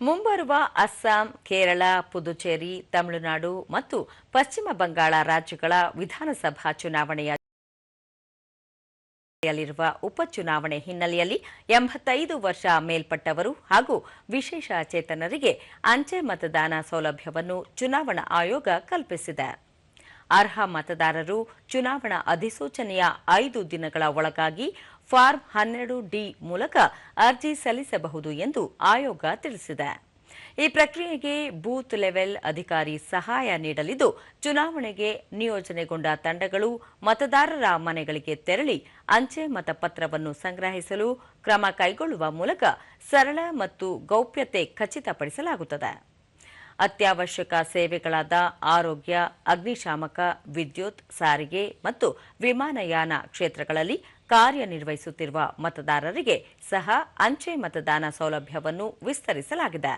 ಮುಂಬರುವ ಅಸ್ಸಾಂ, ಕೇರಳ, ಪುದುಚೇರಿ, ತಮಿಳುನಾಡು ಮತ್ತು ಪಶ್ಚಿಮ ಬಂಗಾಳ ರಾಜ್ಯಗಳ ವಿಧಾನಸಭಾ ಚುನಾವಣೆಯ ಉಪಚುನಾವಣೆ ಹಿನ್ನೆಲೆಯಲ್ಲಿ 85 ವರ್ಷ ಮೇಲ್ಪಟ್ಟವರು ಹಾಗೂ ವಿಶೇಷ ಚೇತನರಿಗೆ ಅಂಚೆ ಮತದಾನ ಸೌಲಭ್ಯವನ್ನು ಚುನಾವಣಾ ಆಯೋಗ ಕಲ್ಪಿಸಿದೆ. ಅರ್ಹ ಮತದಾರರು ಚುನಾವಣಾ ಅಧಿಸೂಚನೆಯ 5 ದಿನಗಳ ಒಳಗಾಗಿ ಫಾರ್ಮ್ 12ಡಿ ಮೂಲಕ ಅರ್ಜಿ ಸಲ್ಲಿಸಬಹುದು ಎಂದು ಆಯೋಗ ತಿಳಿಸಿದೆ. ಈ ಪ್ರಕ್ರಿಯೆಗೆ ಬೂತ್ ಲೆವೆಲ್ ಅಧಿಕಾರಿ ಸಹಾಯ ನೀಡಲಿದ್ದು, ಚುನಾವಣೆಗೆ ನಿಯೋಜನೆಗೊಂಡ ತಂಡಗಳು ಮತದಾರರ ಮನೆಗಳಿಗೆ ತೆರಳಿ ಅಂಚೆ ಮತಪತ್ರವನ್ನು ಸಂಗ್ರಹಿಸಲು ಕ್ರಮ ಕೈಗೊಳ್ಳುವ ಮೂಲಕ ಸರಳ ಮತ್ತು ಗೌಪ್ಯತೆ ಖಚಿತಪಡಿಸಲಾಗುತ್ತದೆ. ಅತ್ಯವಶ್ಯಕ ಸೇವೆಗಳಾದ ಆರೋಗ್ಯ, ಅಗ್ನಿಶಾಮಕ, ವಿದ್ಯುತ್, ಸಾರಿಗೆ ಮತ್ತು ವಿಮಾನಯಾನ ಕ್ಷೇತ್ರಗಳಲ್ಲಿ ಕಾರ್ಯನಿರ್ವಹಿಸುತ್ತಿರುವ ಮತದಾರರಿಗೆ ಸಹ ಅಂಚೆ ಮತದಾನ ಸೌಲಭ್ಯವನ್ನು ವಿಸ್ತರಿಸಲಾಗಿದೆ.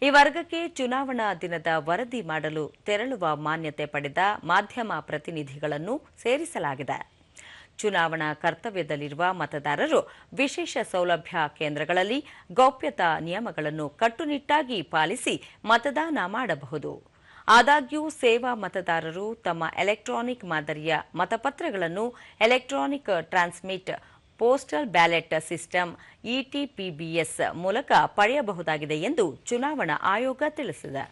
ಈ ವರ್ಗಕ್ಕೆ ಚುನಾವಣಾ ದಿನದ ವರದಿ ಮಾಡಲು ತೆರಳುವ ಮಾನ್ಯತೆ ಪಡೆದ ಮಾಧ್ಯಮ ಪ್ರತಿನಿಧಿಗಳನ್ನು ಸೇರಿಸಲಾಗಿದೆ. ಚುನಾವಣಾ ಕರ್ತವ್ಯದಲ್ಲಿರುವ ಮತದಾರರು ವಿಶೇಷ ಸೌಲಭ್ಯ ಕೇಂದ್ರಗಳಲ್ಲಿ ಗೌಪ್ಯತಾ ನಿಯಮಗಳನ್ನು ಕಟ್ಟುನಿಟ್ಟಾಗಿ ಪಾಲಿಸಿ ಮತದಾನ ಮಾಡಬಹುದು. ಆದಾಗ್ಯೂ ಸೇವಾ ಮತದಾರರು ತಮ್ಮ ಎಲೆಕ್ಟ್ರಾನಿಕ್ ಮಾದರಿಯ ಮತಪತ್ರಗಳನ್ನು electronic transmit postal ballot system ETPBS ಮೂಲಕ ಪಡೆಯಬಹುದಾಗಿದೆ ಎಂದು ಚುನಾವಣಾ ಆಯೋಗ ತಿಳಿಸಿದೆ.